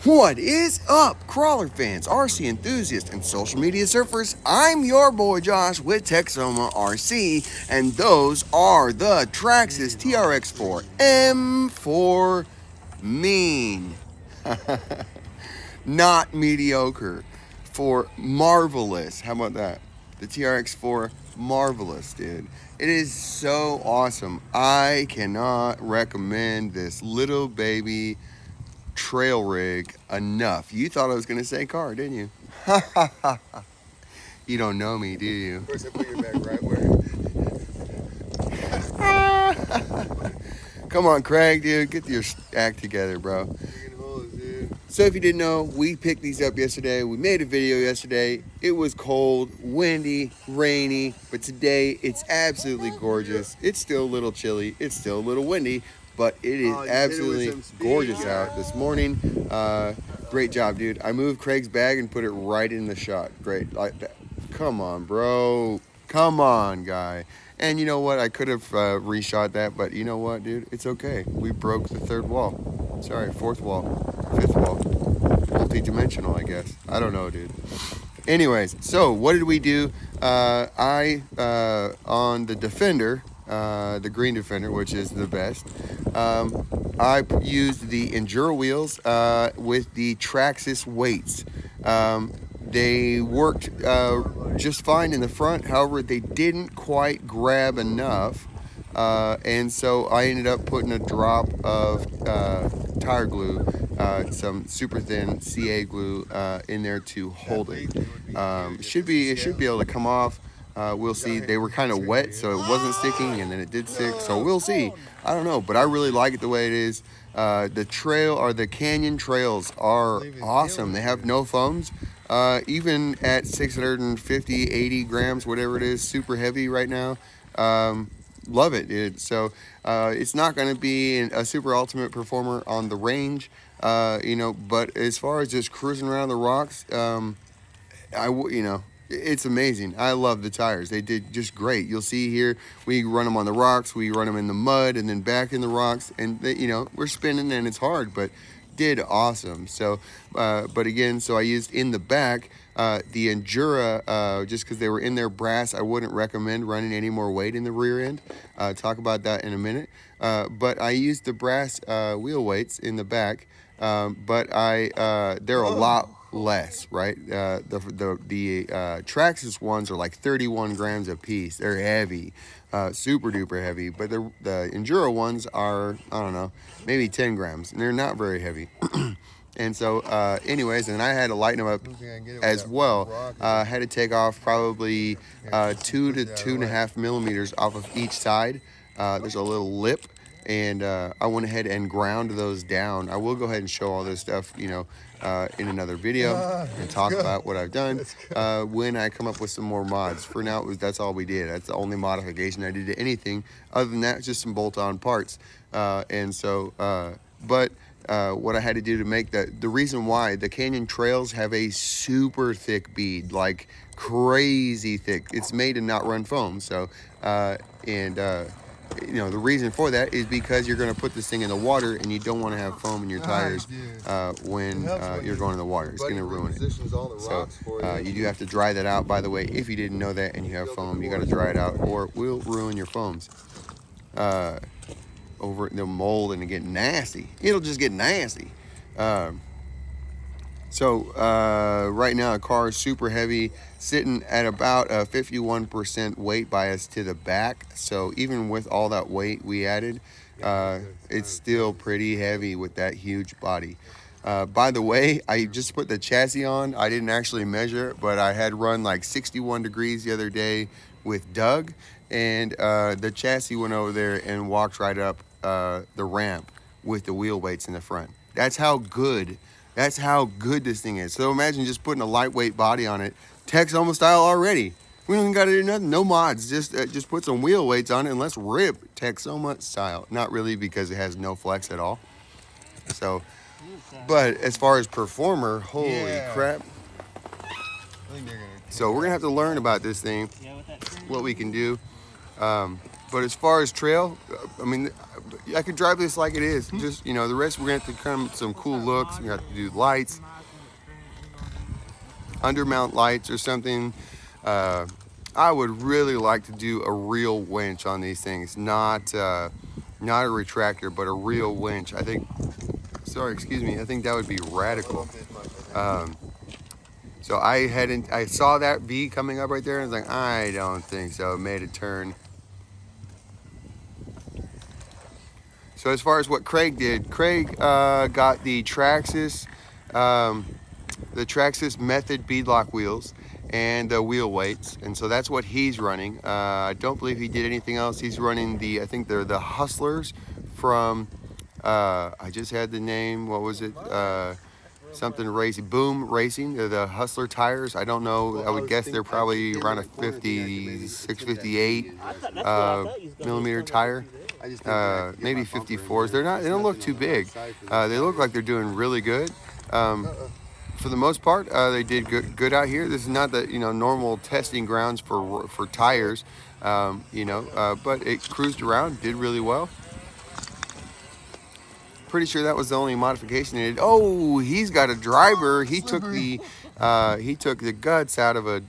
What is up, crawler fans, RC enthusiasts, and social media surfers? I'm your boy Josh with Texoma RC, and those are the Traxxas TRX-4m for mean. Not mediocre. For marvelous. How about that? The TRX-4 marvelous, dude. It is so awesome. I cannot recommend this little baby trail rig enough. You thought I was going to say car, didn't you? You don't know me, do you? Of course, I put your bag right where. Come on, Craig, dude. Get your act together, bro. So if you didn't know, we picked these up yesterday. We made a video yesterday. It was cold, windy, rainy, but today it's absolutely gorgeous. It's still a little chilly. It's still a little windy, but it is absolutely gorgeous out this morning. Great job, dude. I moved Craig's bag and put it right in the shot. Great. Like that. Come on, bro. Come on, guy. And you know what? I could have reshot that, but you know what, dude? It's okay. We broke the third wall. Sorry, fourth wall. Fifth wall. Multi-dimensional, I guess. I don't know, dude. Anyways, so what did we do? On the Defender, the green Defender, which is the best, I used the Enduro wheels with the Traxxas weights. They worked just fine in the front. However, they didn't quite grab enough. And so I ended up putting a drop of tire glue, some super thin CA glue in there to hold it. It should be able to come off. We'll see. They were kind of wet, so it wasn't sticking, and then it did stick. So we'll see. I don't know, but I really like it the way it is. The canyon trails are awesome. They have no foams. Even at 650, 80 grams, whatever it is, super heavy right now. Love it, dude. So it's not going to be a super ultimate performer on the range, but as far as just cruising around the rocks, it's amazing. I love the tires. They did just great. You'll see here, we run them on the rocks, we run them in the mud, and then back in the rocks, and we're spinning and it's hard, but did awesome. So, but again, so I used in the back the Endura, just because they were in their brass. I wouldn't recommend running any more weight in the rear end. Talk about that in a minute. But I used the brass wheel weights in the back, but they're a lot less, right? The Traxxas ones are like 31 grams a piece. They're heavy, super duper heavy, but the Enduro ones are, I don't know, maybe 10 grams, and they're not very heavy. And so anyways, and I had to lighten them up as well. I had to take off probably 2 to 2.5 millimeters off of each side. There's a little lip, and I went ahead and ground those down. I will go ahead and show all this stuff, in another video and talk about what I've done when I come up with some more mods. For now, that's all we did. That's the only modification I did to anything. Other than that, just some bolt-on parts. What I had to do to make the reason why the canyon trails have a super thick bead, like crazy thick. It's made to not run foam. So, the reason for that is because you're going to put this thing in the water, and you don't want to have foam in your tires when you're going in the water. It's going to ruin it. So you do have to dry that out, by the way. If you didn't know that and you have foam, you got to dry it out, or it will ruin your foams. Over the mold and get nasty. It'll just get nasty. Right now the car is super heavy, sitting at about a 51% weight bias to the back. So even with all that weight we added, it's still pretty heavy with that huge body. By the way, I just put the chassis on. I didn't actually measure it, but I had run like 61 degrees the other day with Doug, and the chassis went over there and walked right up the ramp with the wheel weights in the front. That's how good this thing is. So imagine just putting a lightweight body on it, Texoma style already. We don't even got to do nothing, no mods. Just put some wheel weights on it and let's rip Texoma style. Not really, because it has no flex at all. So, but as far as performer, holy crap. So we're gonna have to learn about this thing, what we can do. But as far as trail, I mean, I could drive this like it is. Just, you know, the rest we're gonna have to come some cool looks. We have to do lights, undermount lights or something. I would really like to do a real winch on these things, not not a retractor, but a real winch. I think. Sorry, excuse me. I think that would be radical. So I saw that V coming up right there, and I was like, I don't think so. Made a turn. So as far as what Craig did, Craig got the Traxxas Method beadlock wheels and the wheel weights, and so that's what he's running. I don't believe he did anything else. He's running I think they're the Hustlers from, I just had the name, what was it? Something racing, Boom Racing. They're the Hustler tires. I don't know. I would guess they're probably around a 56, 58 millimeter tire. Maybe 54s. They don't look too big. They look like they're doing really good. For the most part, they did good out here. This is not the normal testing grounds for tires, but it cruised around, did really well. Pretty sure that was the only modification it did. Oh, he's got a driver. He took the guts out of a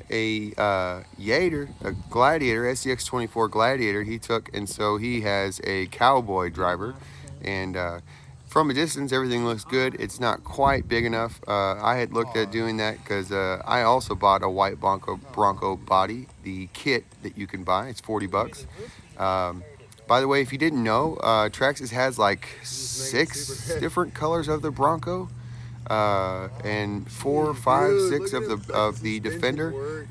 Yater, a Gladiator, SCX-24 Gladiator. He took, and so he has a cowboy driver, and from a distance everything looks good. It's not quite big enough. I had looked at doing that because I also bought a white Bronco body, the kit that you can buy. It's 40 bucks. By the way, if you didn't know, Traxxas has like 6 different colors of the Bronco, and 4, 5, 6 of the Defender.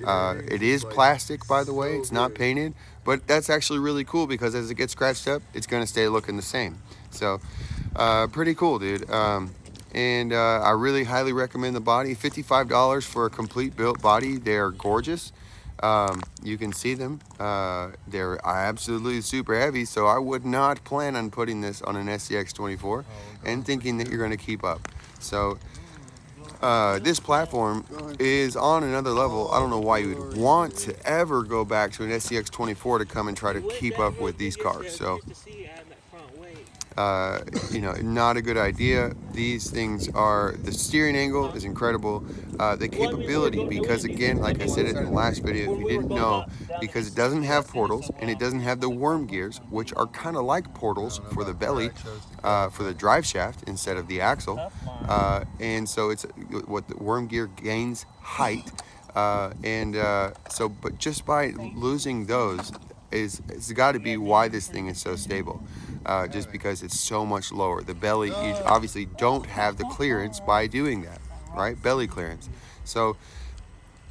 It is plastic, by the way. It's not painted, but that's actually really cool because as it gets scratched up, it's going to stay looking the same. So, pretty cool, dude. And I really highly recommend the body. $55 for a complete built body. They're gorgeous. You can see them. They're absolutely super heavy, so I would not plan on putting this on an SCX-24 and thinking that you're going to keep up. So this platform is on another level. I don't know why you would want to ever go back to an SCX-24 to come and try to keep up with these cars. So not a good idea. These things the steering angle is incredible. The capability, because again, like I said in the last video, if you didn't know, because it doesn't have portals and it doesn't have the worm gears, which are kind of like portals for the belly, for the drive shaft instead of the axle. And so it's what the worm gear gains height. But just by losing those, it's got to be why this thing is so stable. Just because it's so much lower. The belly, you obviously don't have the clearance by doing that, right? Belly clearance. So,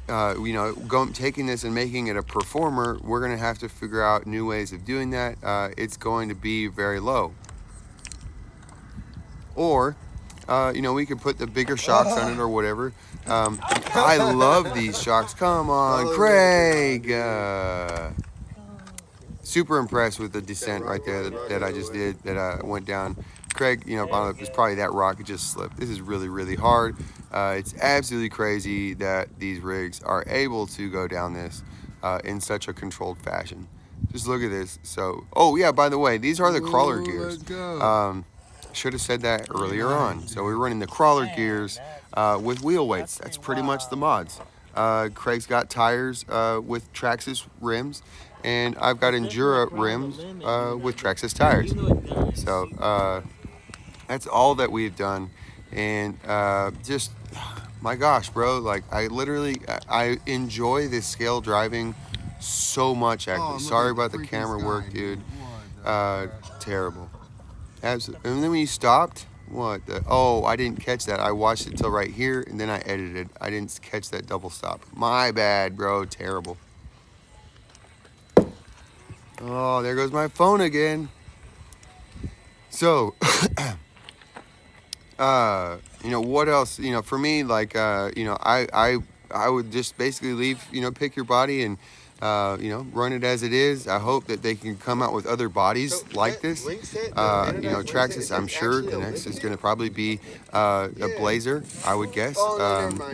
taking this and making it a performer, we're going to have to figure out new ways of doing that. It's going to be very low. Or, we could put the bigger shocks on it or whatever. I love these shocks. Come on, Craig. Super impressed with the descent right there that I just did, that I went down. Craig, I don't know if it's probably that rock, it just slipped. This is really, really hard. It's absolutely crazy that these rigs are able to go down this in such a controlled fashion. Just look at this. So, oh yeah, by the way, these are the crawler gears. Should have said that earlier on. So we're running the crawler gears with wheel weights. That's pretty much the mods. Craig's got tires with Traxxas rims, and I've got Endura rims with Traxxas tires. So that's all that we've done, and just my gosh, bro, like I enjoy this scale driving so much. Actually, sorry about the camera work, dude. Terrible. Absolutely. And then when you stopped, what the, oh, I didn't catch that. I watched it till right here, and then I edited. I didn't catch that double stop. My bad, bro. Terrible. Oh, there goes my phone again. So, what else? For me, like, I would just basically leave, pick your body and You know, run it as it is. I hope that they can come out with other bodies like this. You know, Traxxas, I'm sure the next is going to probably be a Blazer, I would guess.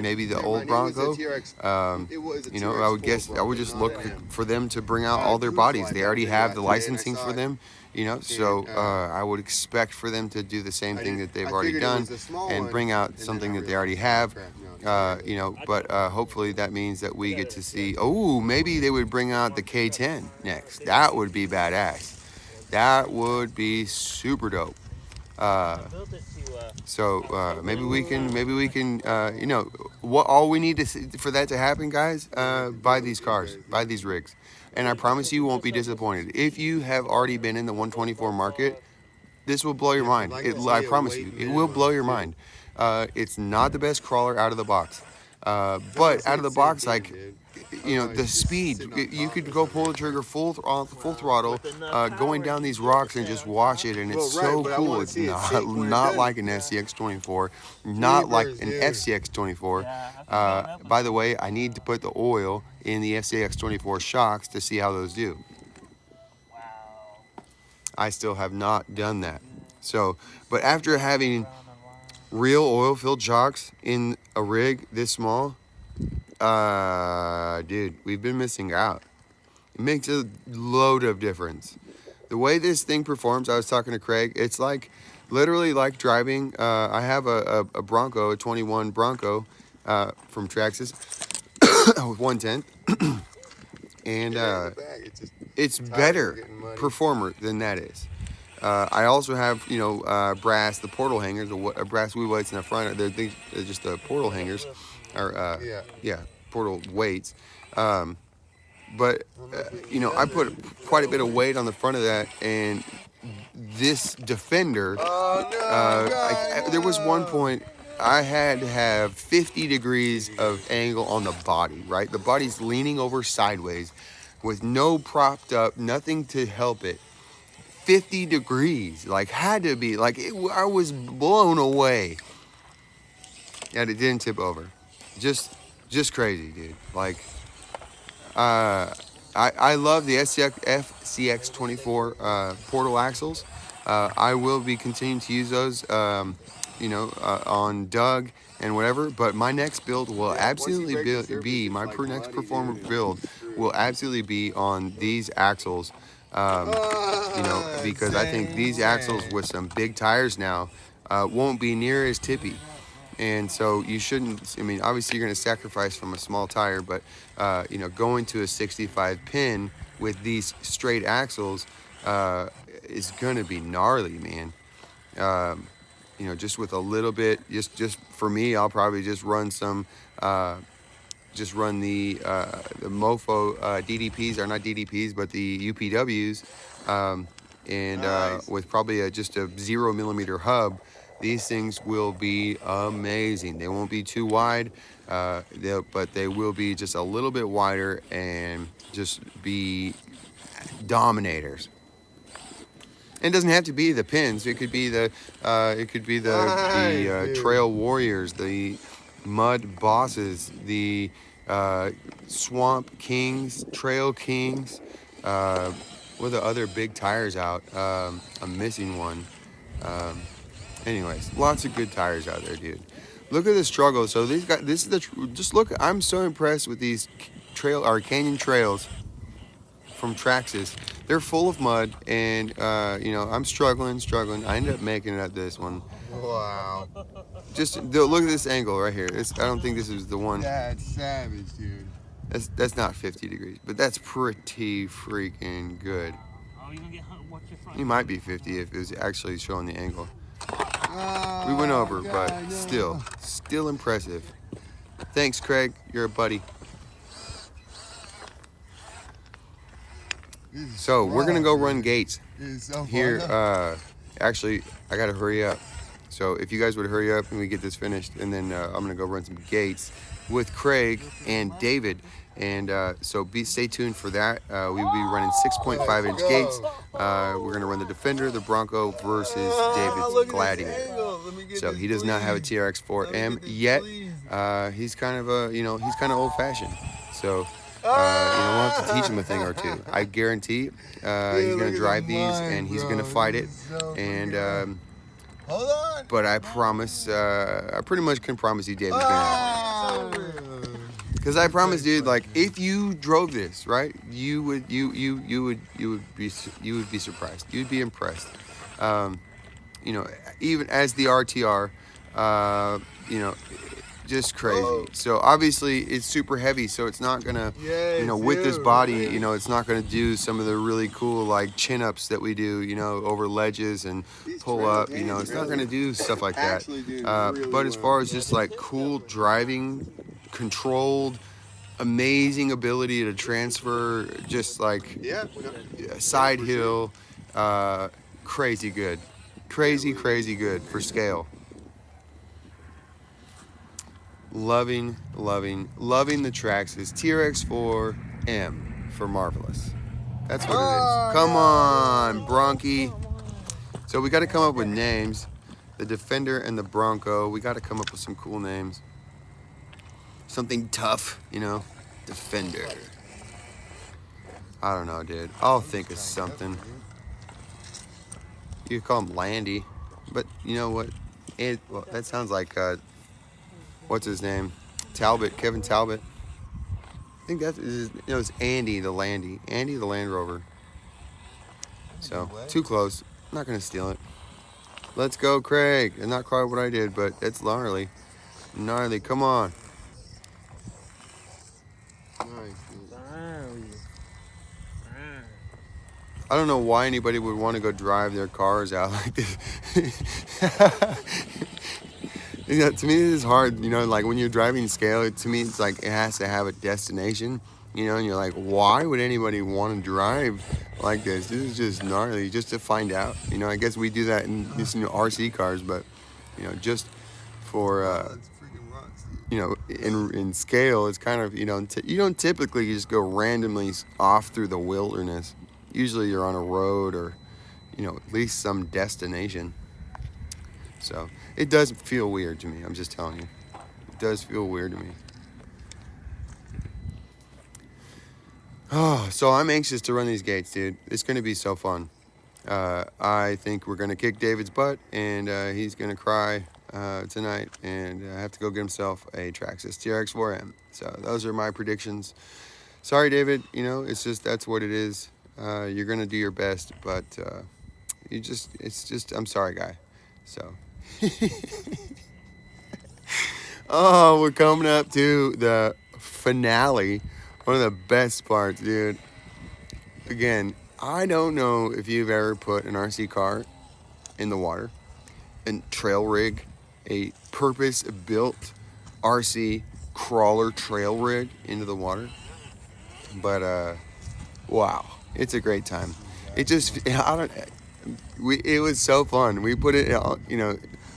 Maybe the old Bronco. You know, I would guess, I would just look for them to bring out all their bodies. They already have the licensing for them, you know, so I would expect for them to do the same thing that they've already done and bring out something that they already have. You know, but hopefully that means that we get to see, oh, maybe they would bring out the K10 next. That would be badass. That would be super dope. So maybe we can, you know, what all we need to see for that to happen, guys, buy these cars, buy these rigs. And I promise you won't be disappointed. If you have already been in the 124 market, this will blow your mind. I promise you, it will blow your mind. It's not the best crawler out of the box, but out of the box, like, you know, the speed, you could go pull the trigger full throttle, going down these rocks and just watch it, and it's so cool. It's not like an SCX24, not like an FCX24. By the way, I need to put the oil in the FCX24 shocks to see how those do. I still have not done that. So, but after having real oil-filled shocks in a rig this small, dude, we've been missing out. It makes a load of difference. The way this thing performs, I was talking to Craig, it's like, literally like driving, I have a Bronco, a 21 Bronco from Traxxas with 110. And it's better performer than that is. I also have, you know, brass, the portal hangers, brass wheel weights in the front. They're just the portal hangers, or portal weights. But you know, I put quite a bit of weight on the front of that, and this Defender. There was one point I had to have 50 degrees of angle on the body. Right, the body's leaning over sideways, with no propped up, nothing to help it. 50 degrees, like, had to be, like, I was blown away. And it didn't tip over. Just crazy, dude. Like, I love the FCX24 portal axles. I will be continuing to use those, you know, on Doug and whatever. But my next build will absolutely be my next performer build will absolutely be on these axles. You know, because I think these axles with some big tires now won't be near as tippy. And so you shouldn't, I mean, obviously you're going to sacrifice from a small tire, but, you know, going to a 65 pin with these straight axles is going to be gnarly, man. You know, just with a little bit, just for me, I'll probably just run some, just run the Mofo DDPs, or not DDPs, but the UPWs, and with probably just a 0mm hub. These things will be amazing. They won't be too wide, but they will be just a little bit wider and just be dominators. And it doesn't have to be the pins. It could be the trail warriors, the mud bosses, the swamp kings, trail kings. What are the other big tires out? I'm missing one. Anyways, lots of good tires out there, dude. Look at the struggle. So these guys, this is just look. I'm so impressed with these canyon trails from Traxxas. They're full of mud, and you know, I'm struggling. I ended up making it at this one. Wow. Just look at this angle right here. I don't think this is the one. That's savage, dude. That's not 50 degrees, but that's pretty freaking good. Oh, you gonna get what's your front? It might be 50 if it was actually showing the angle. We went over, but still impressive. Thanks, Craig. You're a buddy. So we're gonna go run gates here. Actually, I gotta hurry up. So if you guys would hurry up and we get this finished, and then I'm gonna go run some gates with Craig and David. And so stay tuned for that. We will be running 6.5-inch gates. We're gonna run the Defender, the Bronco versus David's Gladiator. So he does not have a TRX-4m yet. He's kind of old-fashioned. So we'll have to teach him a thing or two. I guarantee he's gonna drive these and he's gonna fight it. And hold on. but I promise, I pretty much can promise you, David's gonna have it. Because I promise, dude, like if you drove this, right, you would be surprised. You'd be impressed. Even as the RTR, just crazy. Whoa. So obviously it's super heavy, so it's not gonna, with this body, it's not gonna do some of the really cool like chin ups that we do, over ledges and pull up. It's not gonna do stuff like that. But as far as just like cool driving, controlled, amazing ability to transfer, just like side hill, crazy good for scale. Loving the Traxxas TRX-4m for Marvelous. That's what it is. Come on, Bronchi. So we got to come up with names. The Defender and the Bronco. We got to come up with some cool names. Something tough, Defender. I don't know, dude. I'll think of something. You could call him Landy, but you know what? That sounds like what's his name? Talbot, Kevin Talbot. I think it's Andy the Landy, Andy the Land Rover. So too close. I'm not gonna steal it. Let's go, Craig. And not quite what I did, but it's gnarly. Come on. I don't know why anybody would want to go drive their cars out like this. To me, this is hard. Like when you're driving scale, to me, it's like it has to have a destination. And you're like, why would anybody want to drive like this? This is just gnarly, just to find out. I guess we do that in these RC cars, but just for in scale, it's kind of you don't typically just go randomly off through the wilderness. Usually you're on a road or at least some destination. So it does feel weird to me. I'm just telling you, it does feel weird to me. Oh, so I'm anxious to run these gates, dude. It's going to be so fun. I think we're going to kick David's butt, and he's going to cry tonight, and have to go get himself a Traxxas TRX-4m. So those are my predictions. Sorry, David. It's just that's what it is. You're going to do your best, but I'm sorry, guy. So. Oh, we're coming up to the finale. One of the best parts, dude. Again, I don't know if you've ever put an RC car in the water and trail rig a purpose-built RC crawler trail rig into the water. But, wow, it's a great time. It was so fun. We put it,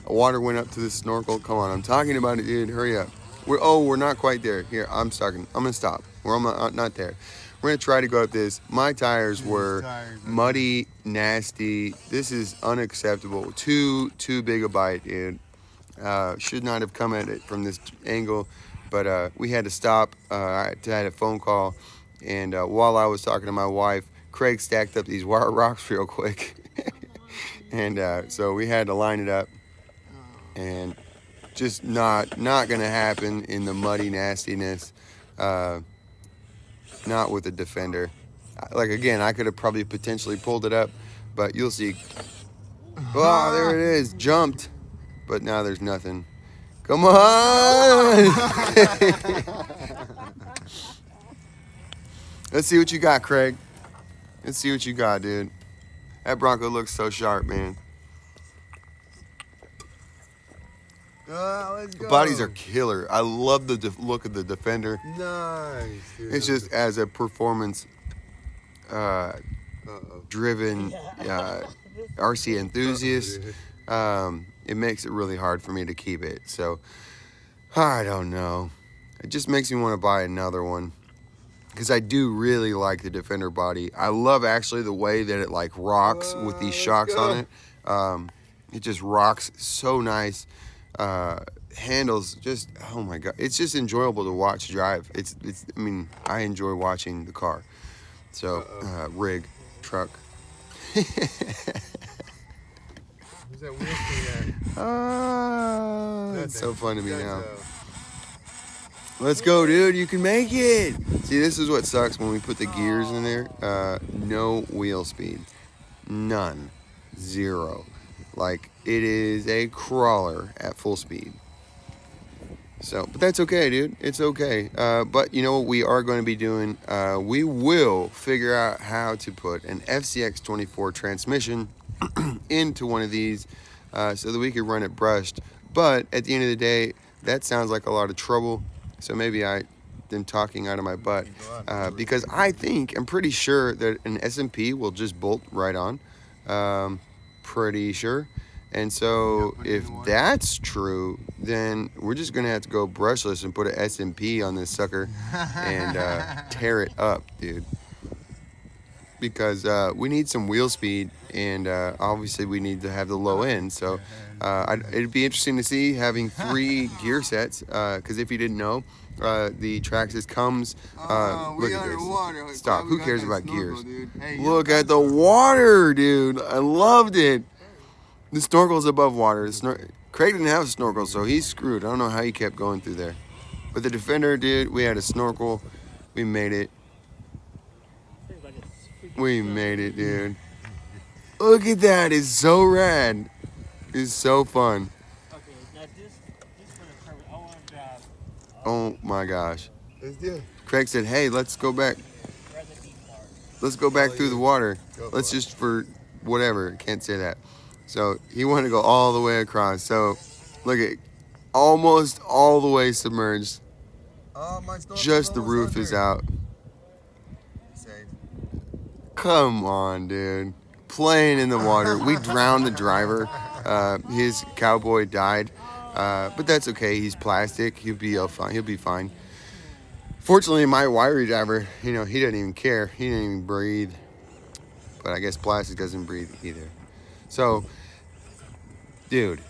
water went up to the snorkel. Come on, I'm talking about it, dude. Hurry up. We're not quite there. Here, I'm gonna stop. We're not there. We're gonna try to go up this. My tires were muddy, nasty. This is unacceptable. Too big a bite, dude. Should not have come at it from this angle, but we had to stop. I had a phone call, and while I was talking to my wife, Craig stacked up these wire rocks real quick. And so we had to line it up, and just not gonna happen in the muddy nastiness. Not with a Defender. Like, again, I could have probably potentially pulled it up, but you'll see. Oh, there it is, jumped, but now there's nothing. Come on. Let's see what you got, Craig. Let's see what you got, dude. That Bronco looks so sharp, man. Let's go. Bodies are killer. I love the look of the Defender. Nice. Dude. It's just as a performance driven RC enthusiast, it makes it really hard for me to keep it. So I don't know. It just makes me want to buy another one, because I do really like the Defender body. I love actually the way that it like rocks with these shocks on it. It just rocks so nice. handles just, oh my God. It's just enjoyable to watch drive. I mean, I enjoy watching the car. So, rig, truck. Who's that wheel speed at? It's so fun to me now. Ghetto. Let's go, dude. You can make it. See, this is what sucks when we put the gears in there. No wheel speed. None. Zero. Like, it is a crawler at full speed. So, but that's okay, dude. It's okay. But you know what we are going to be doing? We will figure out how to put an FCX24 transmission into one of these so that we could run it brushed. But at the end of the day, that sounds like a lot of trouble. So maybe I am talking out of my butt because I'm pretty sure that an S&P will just bolt right on. Pretty sure. And so if that's true, then we're just going to have to go brushless and put an S&P on this sucker and tear it up, dude. Because we need some wheel speed, and obviously we need to have the low end. So it'd be interesting to see having 3 gear sets, because if you didn't know, the Traxxas comes, look at this. Stop, who cares about gears? Hey, look at the water, dude. I loved it. The snorkel's above water. Craig didn't have a snorkel, so he's screwed. I don't know how he kept going through there. But the Defender, dude, we had a snorkel. We made it. We made it, dude. Look at that. It's so rad. It's so fun. Okay, now this one is perfect. I want to drive. Oh my gosh. Let's do it. Craig said, hey, let's go back. Rather deep part. Let's go back through the water. Go Let's for it. just for whatever. Can't say that. So he wanted to go all the way across. So look at almost all the way submerged. My snorkel's Just the almost roof under. is out. Safe. Come on, dude. Playing in the water. We drowned the driver. His cowboy died. But that's okay. He's plastic. He'll be fine. He'll be fine. Fortunately, my wiry driver, he doesn't even care. He didn't even breathe. But I guess plastic doesn't breathe either. So, dude,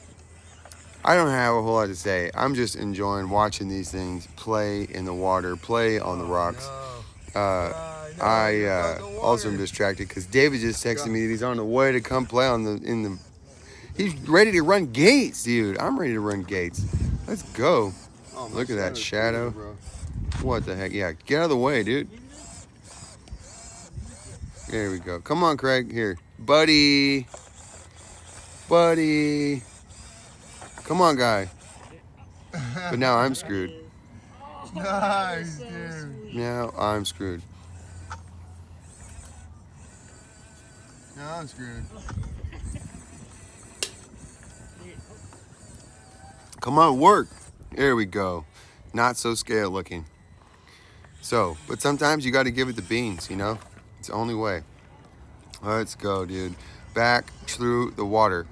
I don't have a whole lot to say. I'm just enjoying watching these things play in the water, play on the rocks. I also am distracted because David just texted me that he's on the way to come play he's ready to run gates, dude. I'm ready to run gates. Let's go. Oh, Look at that shadow. Bro. What the heck? Yeah, get out of the way, dude. There we go. Come on, Craig. Here. Buddy. Buddy. Come on, guy. But now I'm screwed. Nice, dude. Now I'm screwed. No, I'm screwed. Come on, work. There we go. Not so scared looking. So, but sometimes you got to give it the beans, It's the only way. Let's go, dude. Back through the water.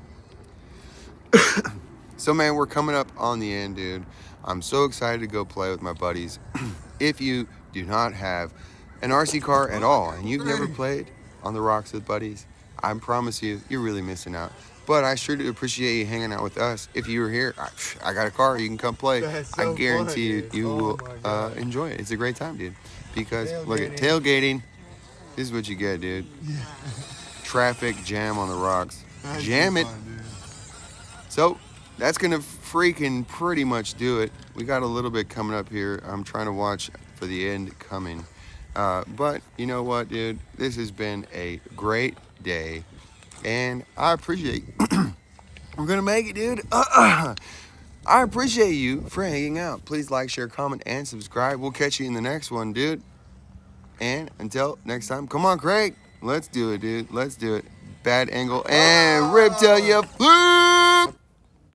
So, man, we're coming up on the end, dude. I'm so excited to go play with my buddies. If you do not have an RC car at all and you've never played on the rocks with buddies, I promise you, you're really missing out. But I sure do appreciate you hanging out with us. If you were here, I got a car, you can come play. That's so I guarantee fun, you dude. will Oh my God. enjoy it. It's a great time, dude. Because look at Tailgating. tailgating. This is what you get, dude. Traffic jam on the rocks. Jam it. Fun, dude. So that's gonna freaking pretty much do it. We got a little bit coming up here. I'm trying to watch for the end coming. But you know what, dude? This has been a great day. And I appreciate we're gonna make it, dude. I appreciate you for hanging out. Please like, share, comment, and subscribe. We'll catch you in the next one, dude. And until next time, come on, Craig. Let's do it, dude. Let's do it. Bad angle and rip till you flew.